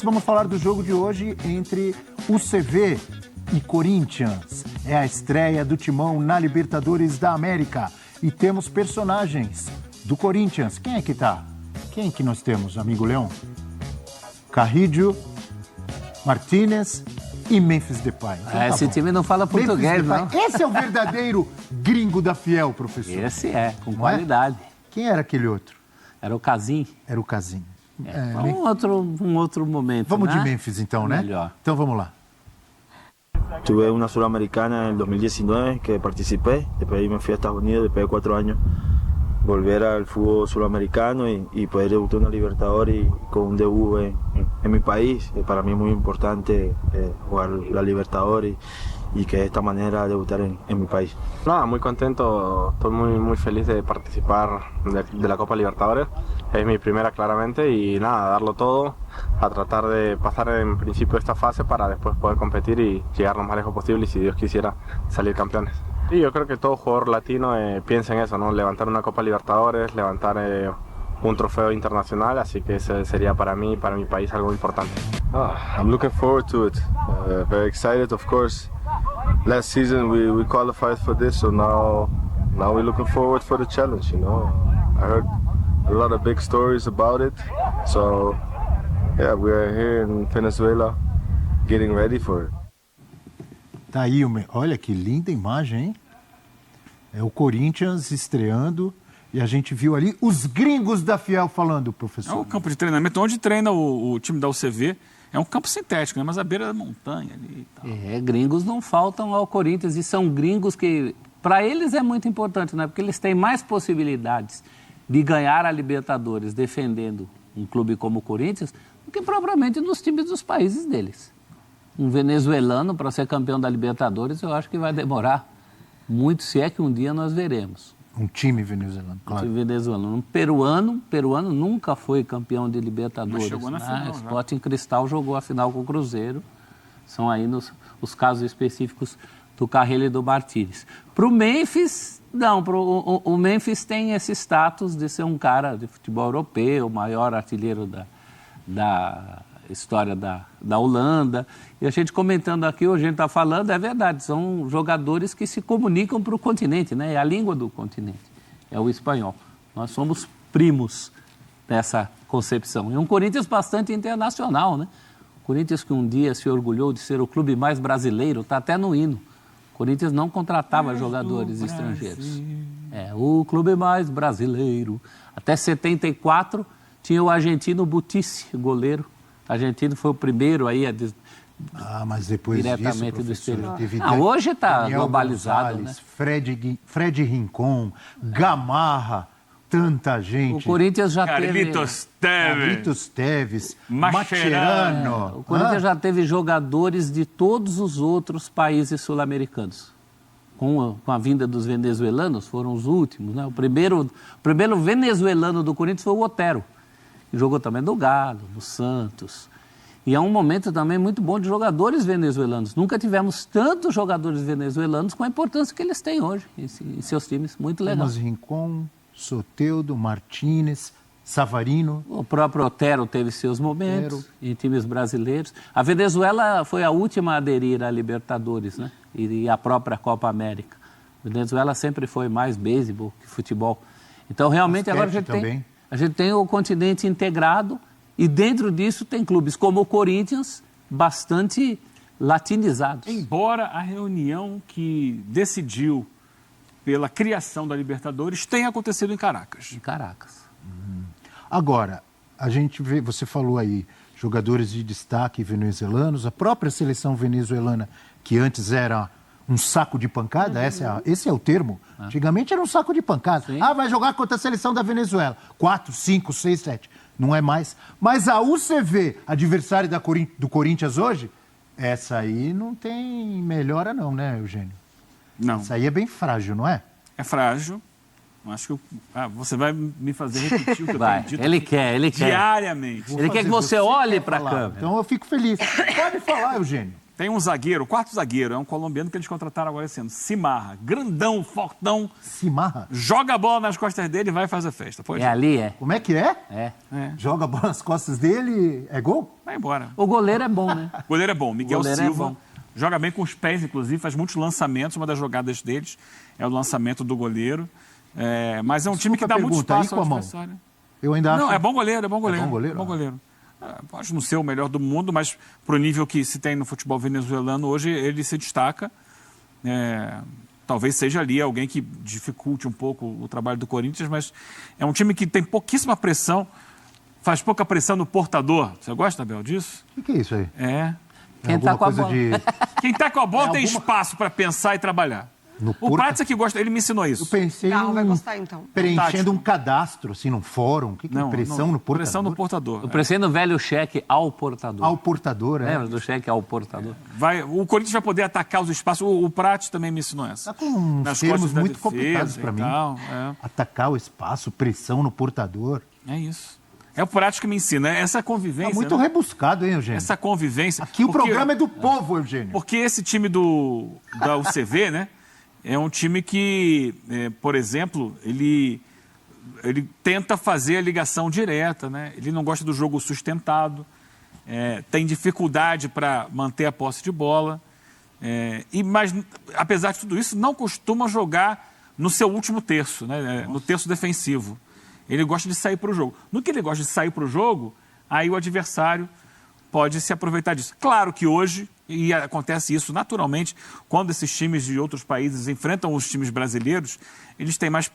Vamos falar do jogo de hoje entre UCV e Corinthians. É a estreia do Timão na Libertadores da América. E temos personagens do Corinthians. Quem é que tá? Quem que nós temos, amigo Leão? Carrillo, Martínez e Memphis Depay. Então, tá esse bom. time não fala português, não. Esse é o verdadeiro gringo da Fiel, professor. Esse é, com Não qualidade. É? Quem era aquele outro? Era o Casim. Era o Casim. Um outro momento, Vamos né? de Memphis, então, né? Melhor. Então, vamos lá. Tuve una Sudamericana en el 2019 que participé, después ahí me fui a Estados Unidos después de 4 años, volver al fútbol sudamericano y poder debutar en una Libertadores y con un debut en mi país. Para mí es muy importante jugar la Libertadores y que de esta manera debutar en mi país. Nada, muy contento, estoy muy feliz de participar de la Copa Libertadores. Es mi primera claramente y nada, darlo todo, a tratar de pasar en principio esta fase para después poder competir y llegar lo más lejos posible y si Dios quisiera salir campeones. Y yo creo que todo jugador latino piensa en eso, ¿no? Levantar una Copa Libertadores, levantar un trofeo internacional, así que ese sería para mí y para mi país algo importante. I'm looking forward to it. Very excited, of course. Last season we qualified for this, so now we're looking forward for the challenge. You know, I heard a lot of big stories about it, so yeah, we are here in Venezuela, getting ready for it. Tá aí, olha que linda imagem, hein? É o Corinthians estreando e a gente viu ali os gringos da Fiel falando, professor. É um campo de treinamento onde treina o time da UCV. É um campo sintético, né? Mas à beira da montanha ali e tal. Gringos não faltam ao Corinthians e são gringos que, para eles é muito importante, né? Porque eles têm mais possibilidades de ganhar a Libertadores defendendo um clube como o Corinthians do que propriamente nos times dos países deles. Um venezuelano para ser campeão da Libertadores eu acho que vai demorar muito, se é que um dia nós veremos. Um time venezuelano, claro. Um time venezuelano. Um peruano nunca foi campeão de Libertadores. Mas chegou na final, Sporting Cristal jogou a final com o Cruzeiro. São aí os casos específicos do Carrillo e do Martínez. Para o Memphis, não. O Memphis tem esse status de ser um cara de futebol europeu, o maior artilheiro da história da Holanda. E a gente comentando aqui, hoje a gente está falando, é verdade, são jogadores que se comunicam para o continente, né? É a língua do continente, é o espanhol. Nós somos primos dessa concepção. E um Corinthians bastante internacional, né? O Corinthians que um dia se orgulhou de ser o clube mais brasileiro, está até no hino. O Corinthians não contratava jogadores estrangeiros. É o clube mais brasileiro. Até 74 tinha o argentino Butici, goleiro. O argentino foi o primeiro aí a mas depois diretamente disso, do exterior. teve Hoje está Daniel globalizado, Gonzalez, né? Fred Rincon, Gamarra, tanta gente. O Corinthians já Carlitos Teves, Mascherano. Mascherano. O Corinthians já teve jogadores de todos os outros países sul-americanos. Com a vinda dos venezuelanos, foram os últimos, né? O primeiro venezuelano do Corinthians foi o Otero, que jogou também no Galo, no Santos. E é um momento também muito bom de jogadores venezuelanos. Nunca tivemos tantos jogadores venezuelanos com a importância que eles têm hoje em seus times. Muito legal. Thomas Rincon, Soteldo, Martínez, Savarino. O próprio Otero teve seus momentos em times brasileiros. A Venezuela foi a última a aderir à Libertadores, né? E à própria Copa América. A Venezuela sempre foi mais beisebol que futebol. Então, realmente, basquete agora a gente tem o continente integrado e dentro disso tem clubes como o Corinthians, bastante latinizados. Embora a reunião que decidiu pela criação da Libertadores tenha acontecido em Caracas. Em Caracas. Agora, a gente vê, você falou aí, jogadores de destaque venezuelanos, a própria seleção venezuelana, que antes era um saco de pancada, esse é o termo. Antigamente era um saco de pancada. Sim. Vai jogar contra a seleção da Venezuela. 4, 5, 6, 7. Não é mais. Mas a UCV, adversário do Corinthians hoje, essa aí não tem melhora não, né, Eugênio? Não. Essa aí é bem frágil, não é? É frágil. Acho que você vai me fazer repetir o que eu tenho dito Ele quer. diariamente. Ele quer que você olhe para a câmera. Então eu fico feliz. Pode falar, Eugênio. Tem um zagueiro, o quarto zagueiro, é um colombiano que eles contrataram agora esse ano, Simarra. Grandão, fortão, Cimarra. joga a bola nas costas dele e vai fazer festa. Pode É ali, é. Como é que é? É. Joga a bola nas costas dele, é gol? Vai embora. O goleiro é bom, né? O goleiro é bom, Miguel goleiro é Silva. bom. Joga bem com os pés, inclusive, faz muitos lançamentos. Uma das jogadas deles é o lançamento do goleiro. Mas é um time que dá muito Pergunta, aí espaço com ao a mão? adversário. Eu ainda acho... Não, é bom goleiro, é bom goleiro. É bom goleiro? Bom goleiro. Pode não ser o melhor do mundo, mas pro nível que se tem no futebol venezuelano hoje, ele se destaca. Talvez seja ali alguém que dificulte um pouco o trabalho do Corinthians, mas é um time que tem pouquíssima pressão, faz pouca pressão no portador. Você gosta, Abel, disso? O que é isso aí? É. Quem Alguma tá com a coisa bola. de... Quem tá com a bola tem alguma- espaço para pensar e trabalhar. No O porta- Prats é que gosta, ele me ensinou Eu isso. pensei Não, vai num- gostar, então. preenchendo Tático. um cadastro, assim, num fórum. O que é pressão no portador? Pressão no portador. Eu pensei no velho cheque ao portador. Ao portador, é. Lembra do cheque ao portador? O Corinthians vai poder atacar os espaços. O Prats também me ensinou essa. Tá com uns Nas termos costas da muito defesa complicados e para mim. tal, Atacar o espaço, pressão no portador. É isso. É o Prats que me ensina. Essa convivência. Tá muito né? rebuscado, hein, Eugênio? Essa convivência. Aqui o Porque- programa é do povo, Eugênio. Porque esse time da UCV, né? É um time que, por exemplo, ele tenta fazer a ligação direta, né? Ele não gosta do jogo sustentado, tem dificuldade para manter a posse de bola, mas, apesar de tudo isso, não costuma jogar no seu último terço, né? No terço defensivo. Ele gosta de sair para o jogo. No que ele gosta de sair para o jogo, aí o adversário pode se aproveitar disso. Claro que hoje, e acontece isso naturalmente, quando esses times de outros países enfrentam os times brasileiros, eles têm mais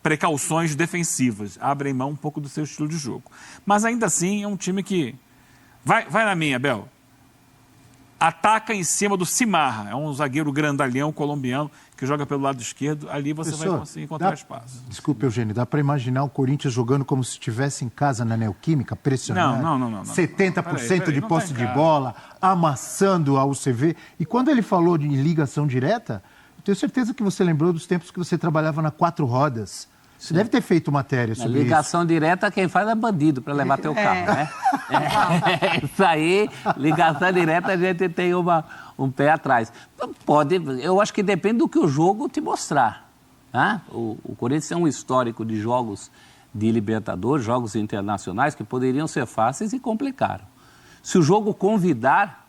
precauções defensivas, abrem mão um pouco do seu estilo de jogo. Mas ainda assim é um time que... Vai na minha, Bel. Ataca em cima do Cimarra, é um zagueiro grandalhão colombiano que joga pelo lado esquerdo, ali você vai Professor, conseguir encontrar dá- espaço. Desculpa, Eugênio, dá para imaginar o Corinthians jogando como se estivesse em casa na Neoquímica, pressionando? Não. 70% Peraí, de não posse tá em de casa. bola, amassando a UCV. E quando ele falou de ligação direta, eu tenho certeza que você lembrou dos tempos que você trabalhava na Quatro Rodas. Você deve ter feito matéria A sobre isso. ligação direta, quem faz é bandido para levar teu carro, né? Isso aí, ligação direta, a gente tem um pé atrás. Eu acho que depende do que o jogo te mostrar. Né? O Corinthians tem um histórico de jogos de Libertadores, jogos internacionais, que poderiam ser fáceis e complicaram. Se o jogo convidar,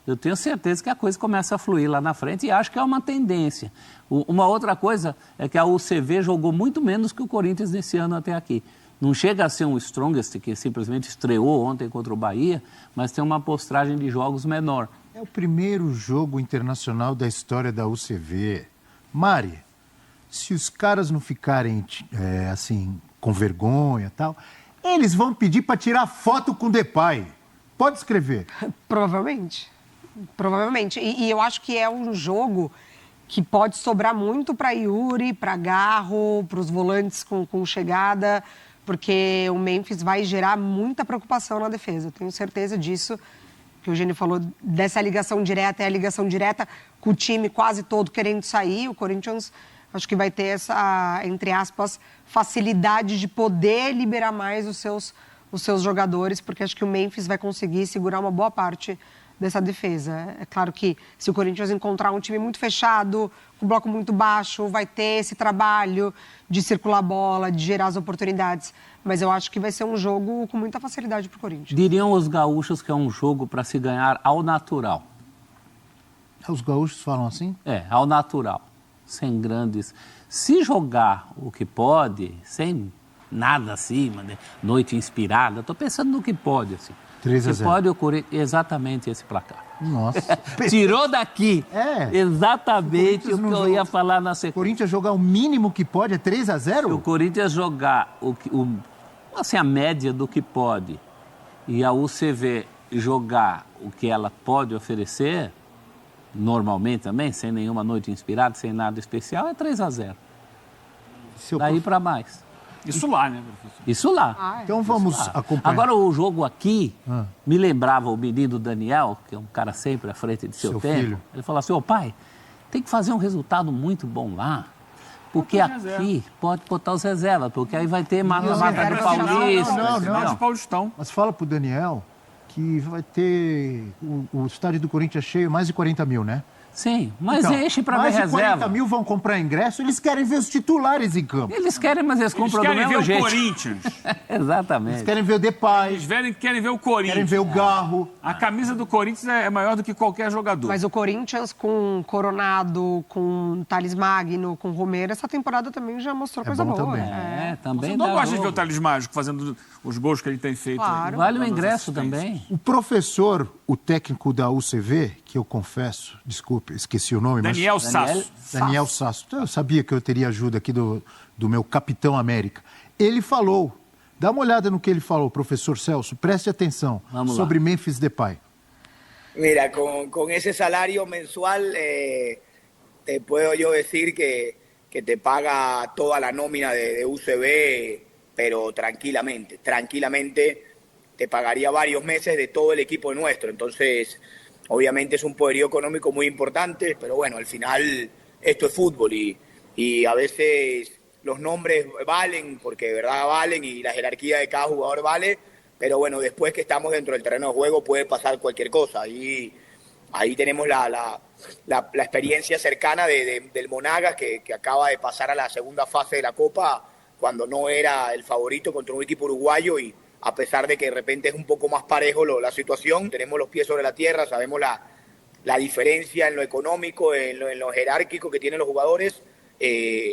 eu tenho certeza que a coisa começa a fluir lá na frente e acho que é uma tendência. Uma outra coisa é que a UCV jogou muito menos que o Corinthians nesse ano até aqui. Não chega a ser um Strongest, que simplesmente estreou ontem contra o Bahia, mas tem uma amostragem de jogos menor. É o primeiro jogo internacional da história da UCV. Mari, se os caras não ficarem assim, com vergonha e tal, eles vão pedir para tirar foto com o Depay. Pode escrever. Provavelmente. Provavelmente. E eu acho que é um jogo que pode sobrar muito para Yuri, para Garro, para os volantes com chegada, porque o Memphis vai gerar muita preocupação na defesa. Eu tenho certeza disso. Que o Eugênio falou dessa ligação direta, é a ligação direta com o time quase todo querendo sair. O Corinthians, acho que vai ter essa, entre aspas, facilidade de poder liberar mais os seus jogadores, porque acho que o Memphis vai conseguir segurar uma boa parte dessa defesa. É claro que se o Corinthians encontrar um time muito fechado, com um bloco muito baixo, vai ter esse trabalho de circular a bola, de gerar as oportunidades. Mas eu acho que vai ser um jogo com muita facilidade para o Corinthians. Diriam os gaúchos que é um jogo para se ganhar ao natural. Os gaúchos falam assim? Ao natural, sem grandes... Se jogar o que pode, sem nada acima, né? Noite inspirada, estou pensando no que pode, assim. 3 a Se 0. pode ocorrer exatamente esse placar. Nossa. Tirou daqui É. exatamente Se o o que Corinthians eu não ia joga- falar na O sequência. Corinthians jogar o mínimo que pode é 3 a 0? Se o Corinthians jogar assim, a média do que pode e a UCV jogar o que ela pode oferecer, normalmente também, sem nenhuma noite inspirada, sem nada especial, é 3 a 0. Daí para mais. Isso lá, né, professor? Isso lá. Então vamos acompanhar. Agora, o jogo aqui me lembrava o menino Daniel, que é um cara sempre à frente de seu tempo. filho. Ele falou assim, pai, tem que fazer um resultado muito bom lá, porque aqui pode botar os reservas, porque aí vai ter mata-mata do reservas Paulista. Não, Final de Paulistão. Mas fala pro Daniel que vai ter o estádio do Corinthians cheio, mais de 40 mil, né? Sim, mas Então, enche para ver mais de reserva. 40 mil vão comprar ingresso, eles querem ver os titulares em campo. Eles querem, mas eles Eles compram do querem ver mesmo o jeito. Corinthians. Exatamente. Eles querem ver o Depay, Eles querem ver o Corinthians. querem ver o Garro. A camisa do Corinthians é maior do que qualquer jogador. Mas o Corinthians com Coronado, com Thales Magno, com Romero, essa temporada também já mostrou coisa bom boa. também. Também Você não dá gosta de jogo. ver o Thales Mágico fazendo os gols que ele tem feito. Claro. aí, Vale o dando as ingresso assistências. também. O professor, o técnico da UCV, que eu confesso, desculpe, esqueci o nome, Daniel mas... Sasso. Daniel Sasso. Eu sabia que eu teria ajuda aqui do meu Capitão América. Ele falou, dá uma olhada no que ele falou, professor Celso, preste atenção, Vamos lá. sobre Memphis Depay. Mira, con ese salario mensual te puedo yo decir que te paga toda la nómina de UCB, pero tranquilamente te pagaría varios meses de todo el equipo nuestro. Entonces, obviamente es un poderío económico muy importante, pero bueno, al final esto es fútbol y a veces los nombres valen, porque de verdad valen y la jerarquía de cada jugador vale, pero bueno, después que estamos dentro del terreno de juego puede pasar cualquier cosa. Y ahí tenemos la experiencia cercana del Monagas que acaba de pasar a la segunda fase de la Copa cuando no era el favorito contra un equipo uruguayo y a pesar de que de repente es un poco más parejo la situación, tenemos los pies sobre la tierra, sabemos la diferencia en lo económico, en lo jerárquico que tienen los jugadores,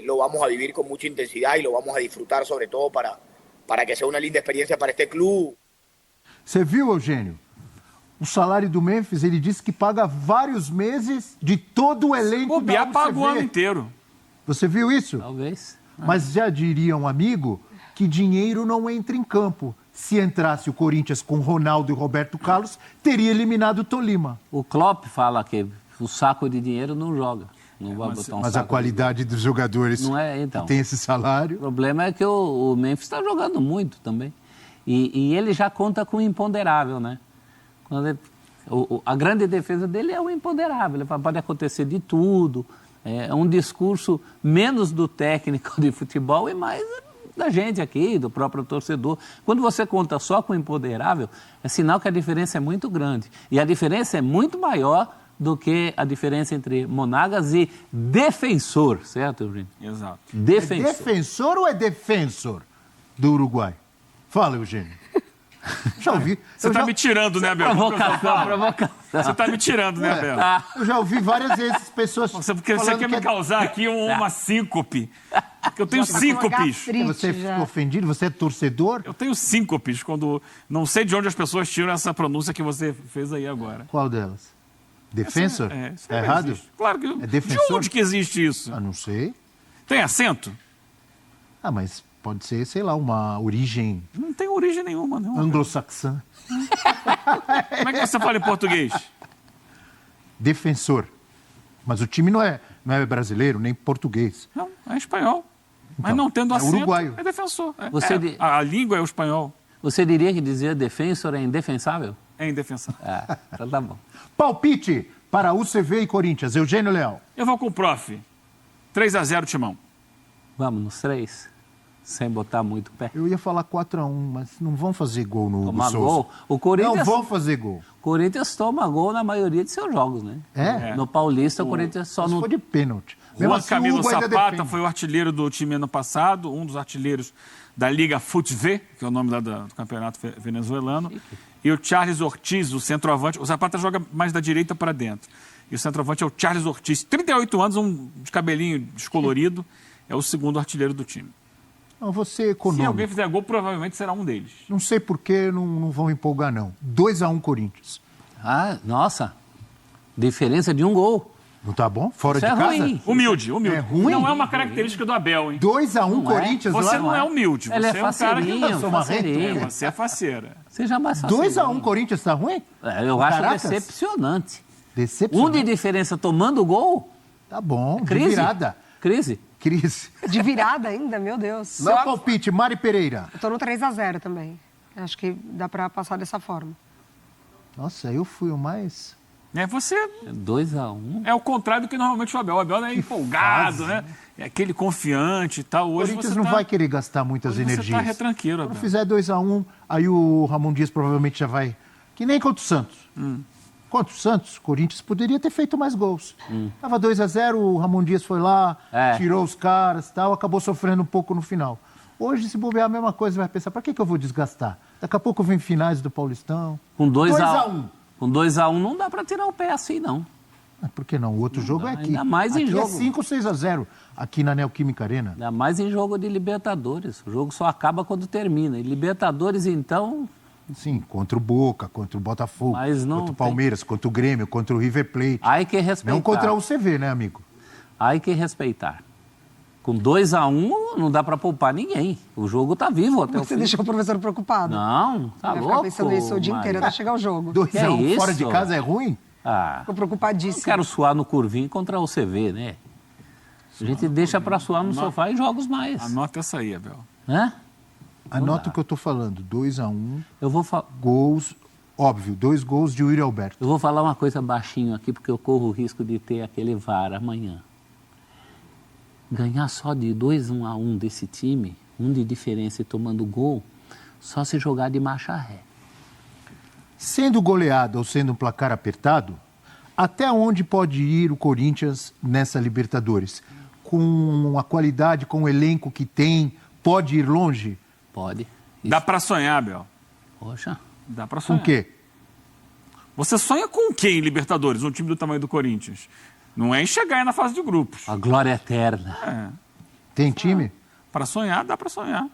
lo vamos a vivir con mucha intensidad y lo vamos a disfrutar sobre todo para que sea una linda experiencia para este club. Você viu, Eugênio? O salário do Memphis, ele disse que paga vários meses de todo o elenco O da Biá UCV. pagou o ano inteiro. Você viu isso? Talvez. Mas já diria um amigo que dinheiro não entra em campo. Se entrasse o Corinthians com Ronaldo e Roberto Carlos, teria eliminado o Tolima. O Klopp fala que o saco de dinheiro não joga. Não vai botar um Mas a saco qualidade dos jogadores Não é, então. que tem esse O salário... problema é que o Memphis está jogando muito também. E ele já conta com o imponderável, né? A grande defesa dele é o imponderável. Ele fala, pode acontecer de tudo. É um discurso menos do técnico de futebol e mais da gente aqui, do próprio torcedor. Quando você conta só com o imponderável, é sinal que a diferença é muito grande. E a diferença é muito maior do que a diferença entre Monagas e Defensor, certo, Eugênio? Exato. Defensor. É defensor ou é defensor do Uruguai? Fala, Eugênio. Já ouvi. Você está me tirando, né, Abel? Provocação. Você está me tirando, né, Abel? Eu já ouvi várias vezes pessoas Você falando quer que me causar aqui uma síncope. Porque eu tenho síncopes. Você fica ofendido? Você é torcedor? Eu tenho síncopes quando... Não sei de onde as pessoas tiram essa pronúncia que você fez aí agora. Qual delas? Defensor? Isso É errado? existe. Claro que... É defensor? De onde que existe isso? Ah, não sei. Tem acento? Ah, mas pode ser, sei lá, uma origem Não tem origem nenhuma, não. anglo-saxã. Como é que você fala em português? Defensor. Mas o time não é brasileiro, nem português. Não, é espanhol. Mas Então, não tendo é acento, uruguaio. é defensor. Você A língua é o espanhol. Você diria que dizer defensor é indefensável? É indefensor. Então tá bom. Palpite para UCV e Corinthians. Eugênio Leal. Eu vou com o prof. 3-0 Timão. Vamos nos 3, sem botar muito pé. Eu ia falar 4-1, mas não vão fazer gol no Hugo Tomar Souza. gol? O Corinthians, Não vão fazer gol. Corinthians toma gol na maioria de seus jogos, né? É? No Paulista, o Corinthians só Se não... for de pênalti. Mesmo Juan assim, o Camilo Hugo ainda Zapata defende. foi o artilheiro do time ano passado, um dos artilheiros da Liga FUTV, que é o nome do campeonato venezuelano. E o Charles Ortiz, o centroavante. O Zapata joga mais da direita para dentro. E o centroavante é o Charles Ortiz, 38 anos, um de cabelinho descolorido. É o segundo artilheiro do time. Não, vou ser Se econômico. alguém fizer gol, provavelmente será um deles. Não sei por que não vão empolgar, não. 2-1 Corinthians. Ah, nossa, diferença de um gol. Não tá bom? Fora Isso de é casa? ruim. Humilde. É ruim? Não é uma característica do Abel, hein? 2-1 é? Corinthians Você lá? não é humilde. Ele Você é é um cara que... faceirinho, Eu sou marrento. faceirinho. Você é faceira. Seja mais faceirinho. 2-1 Corinthians tá ruim? Eu acho Caracas? decepcionante. Decepcionante. Um de diferença tomando gol, Tá bom, de crise. virada. Crise. Crise. De virada ainda, meu Deus. Meu palpite, Mari Pereira. Eu tô no 3-0 também. Acho que dá pra passar dessa forma. Nossa, eu fui o mais... Você 2-1. é o contrário do que normalmente o Abel. O Abel é empolgado, né? É aquele confiante e tal. O Hoje Corinthians você não tá... vai querer gastar muitas Hoje energias. Você tá retranqueiro, Quando Abel. fizer 2-1, aí o Ramon Dias provavelmente já vai Que nem contra o Santos. Contra o Santos, o Corinthians poderia ter feito mais gols. Tava 2-0, o Ramon Dias foi lá, tirou os caras e tal, acabou sofrendo um pouco no final. Hoje, se bobear a mesma coisa, vai pensar, para que eu vou desgastar? Daqui a pouco vem finais do Paulistão. Com 2-1. Com 2-1 não dá para tirar o pé assim, não. Por que não? O outro jogo é aqui. Ainda mais em aqui jogo. é 5 ou 6-0, aqui na Neoquímica Arena. Ainda mais em jogo de Libertadores. O jogo só acaba quando termina. E Libertadores, então... Sim, contra o Boca, contra o Botafogo, Mas não contra o Palmeiras, contra o Grêmio, contra o River Plate. Aí que respeitar. Não contra o UCV, né, amigo? Aí que respeitar. Com 2-1 não dá para poupar ninguém. O jogo tá vivo até o Você fim. deixou o professor preocupado. Não, tá Vai louco. ficar pensando isso o dia inteiro Maria. até chegar o jogo. 2-1 fora isso? de casa é ruim? Ah, Ficou não preocupadíssimo. quero suar no curvinho contra o CV, né? A gente deixa para suar no sofá e jogos mais. Anota essa aí, Abel. Hã? Anota o que eu tô falando. 2-1, Eu vou, gols, óbvio, 2 gols de Yuri Alberto. eu vou falar uma coisa baixinho aqui, porque eu corro o risco de ter aquele VAR amanhã. Ganhar só de 2-1 desse time, um de diferença e tomando gol, só se jogar de marcha ré. Sendo goleado ou sendo um placar apertado, até onde pode ir o Corinthians nessa Libertadores? Com a qualidade, com o elenco que tem, pode ir longe? Pode. Dá pra sonhar, Abel. Poxa. Dá pra Com sonhar. o quê? Você sonha com quem em Libertadores? Um time do tamanho do Corinthians. Não é em chegar aí na fase de grupos. A glória eterna. É. Tem time? Para sonhar, dá para sonhar.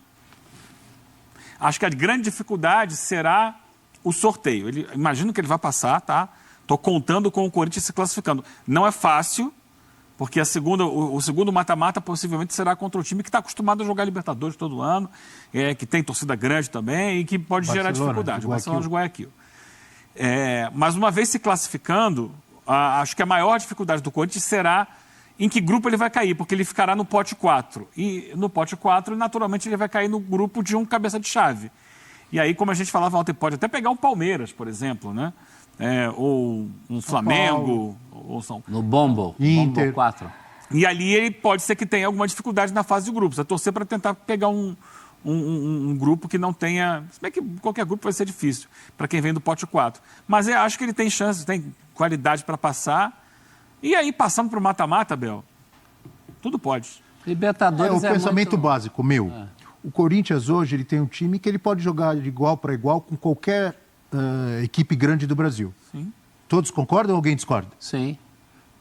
Acho que a grande dificuldade será o sorteio. Imagino que ele vai passar, tá? Estou contando com o Corinthians se classificando. Não é fácil, porque o segundo mata-mata possivelmente será contra o time que está acostumado a jogar Libertadores todo ano, que tem torcida grande também e que pode gerar dificuldade. O Barcelona de Guayaquil. Mas uma vez se classificando, acho que a maior dificuldade do Corinthians será em que grupo ele vai cair, porque ele ficará no pote 4. E no pote 4, naturalmente, ele vai cair no grupo de um cabeça de chave. E aí, como a gente falava ontem, pode até pegar um Palmeiras, por exemplo, né? Ou um Flamengo, ou São No Bombo. Inter. Bombo 4. E ali ele pode ser que tenha alguma dificuldade na fase de grupos. É torcer para tentar pegar um grupo que não tenha... Se bem que qualquer grupo vai ser difícil para quem vem do pote 4. Mas eu acho que ele tem chance, tem qualidade para passar. E aí, passando para o mata-mata, Bel, tudo pode. Libertadores o pensamento muito... básico meu. O Corinthians hoje ele tem um time que ele pode jogar de igual para igual com qualquer equipe grande do Brasil. Sim. Todos concordam ou alguém discorda? Sim.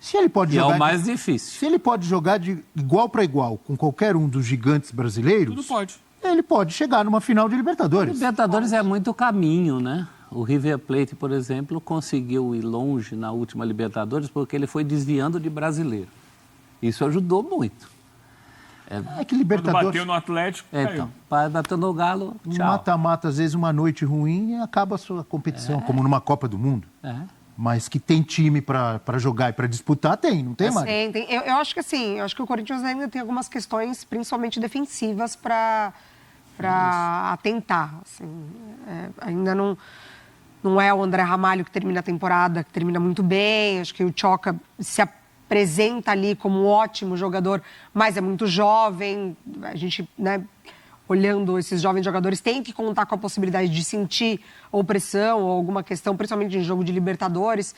Se ele pode E é jogar o mais difícil. Se ele pode jogar de igual para igual com qualquer um dos gigantes brasileiros, Tudo pode. ele pode chegar numa final de Libertadores. Libertadores é muito caminho, né? O River Plate, por exemplo, conseguiu ir longe na última Libertadores porque ele foi desviando de brasileiro. Isso ajudou muito. É que Quando Libertadores, bateu no Atlético, caiu. Então, para bater no Galo, um tchau. mata-mata, às vezes uma noite ruim e acaba a sua competição, como numa Copa do Mundo. Mas que tem time para jogar e para disputar, tem, não tem, Mário? Tem. Eu acho que assim, eu acho que o Corinthians ainda tem algumas questões, principalmente defensivas, para atentar. Assim. Ainda não é o André Ramalho que termina a temporada, que termina muito bem. Acho que o Tchoca se apresenta ali como um ótimo jogador, mas é muito jovem. A gente, né, olhando esses jovens jogadores, tem que contar com a possibilidade de sentir opressão ou alguma questão, principalmente em jogo de Libertadores.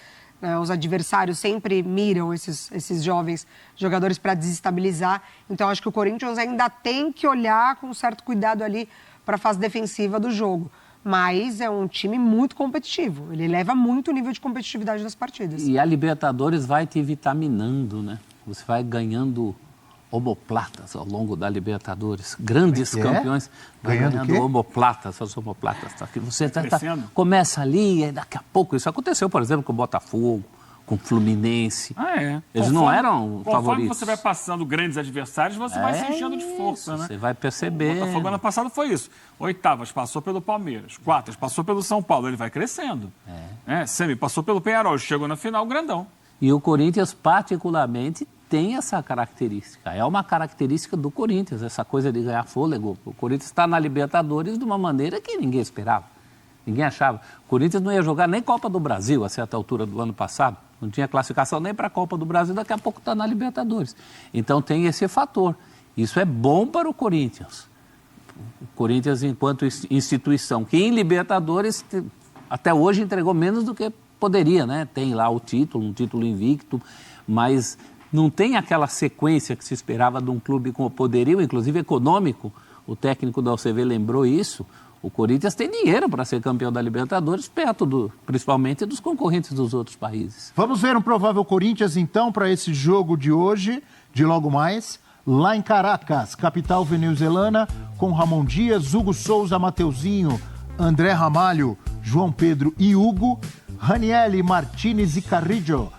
Os adversários sempre miram esses jovens jogadores para desestabilizar. Então, acho que o Corinthians ainda tem que olhar com certo cuidado ali para a fase defensiva do jogo. Mas é um time muito competitivo. Ele eleva muito o nível de competitividade das partidas. E a Libertadores vai te vitaminando, né? Você vai ganhando omoplatas ao longo da Libertadores. Grandes campeões ganhando omoplatas, as omoplatas. Tá? Você começa ali e daqui a pouco... Isso aconteceu, por exemplo, com o Botafogo, com o Fluminense. Eles não eram favoritos. Conforme você vai passando grandes adversários, você vai se enchendo de força, né? Você vai perceber. O Botafogo ano passado foi isso. Oitavas, passou pelo Palmeiras. Quartas, passou pelo São Paulo. Ele vai crescendo. Semi, passou pelo Peñarol. Chegou na final, grandão. E o Corinthians, particularmente, tem essa característica. É uma característica do Corinthians, essa coisa de ganhar fôlego. O Corinthians está na Libertadores de uma maneira que ninguém esperava. Ninguém achava. O Corinthians não ia jogar nem Copa do Brasil a certa altura do ano passado. Não tinha classificação nem para a Copa do Brasil, daqui a pouco está na Libertadores. Então tem esse fator. Isso é bom para o Corinthians. O Corinthians, enquanto instituição, que em Libertadores até hoje entregou menos do que poderia, né? Tem lá o título, um título invicto, mas não tem aquela sequência que se esperava de um clube com poderio, inclusive econômico. O técnico da UCV lembrou isso. O Corinthians tem dinheiro para ser campeão da Libertadores, perto principalmente dos concorrentes dos outros países. Vamos ver um provável Corinthians, então, para esse jogo de hoje, de logo mais, lá em Caracas, capital venezuelana, com Ramon Dias, Hugo Souza, Mateuzinho, André Ramalho, João Pedro e Hugo, Ranieri, Martinez e Carrillo,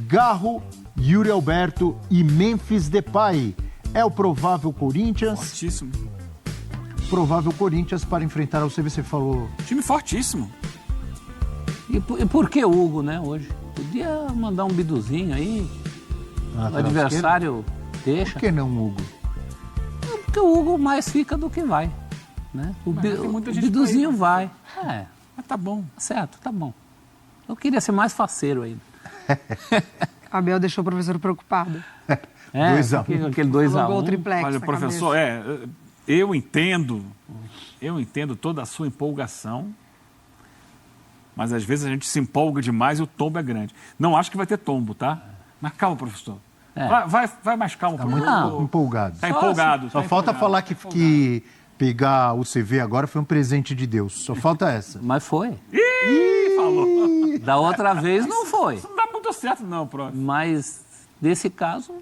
Garro, Yuri Alberto e Memphis Depay. É o provável Corinthians. Fortíssimo. Provável Corinthians para enfrentar o CVC, falou. Time fortíssimo. E por que o Hugo, né, hoje? Podia mandar um biduzinho aí, o adversário deixa. Por que não, Hugo? Porque o Hugo mais fica do que vai, né? O biduzinho vai. Mas tá bom. Certo, tá bom. Eu queria ser mais faceiro ainda. Abel deixou o professor preocupado. 2-1. Aquele 2-1. Gol triplex. Olha, na professor, cabeça. eu entendo toda a sua empolgação, mas às vezes a gente se empolga demais e o tombo é grande. Não acho que vai ter tombo, tá? Mas calma, professor. Vai mais calmo. Tá muito empolgado. Tá empolgado. Só falta falar que pegar o CV agora foi um presente de Deus. Só falta essa. Mas foi. Falou. Da outra vez não foi. Isso não dá muito certo não, prof. Mas, nesse caso,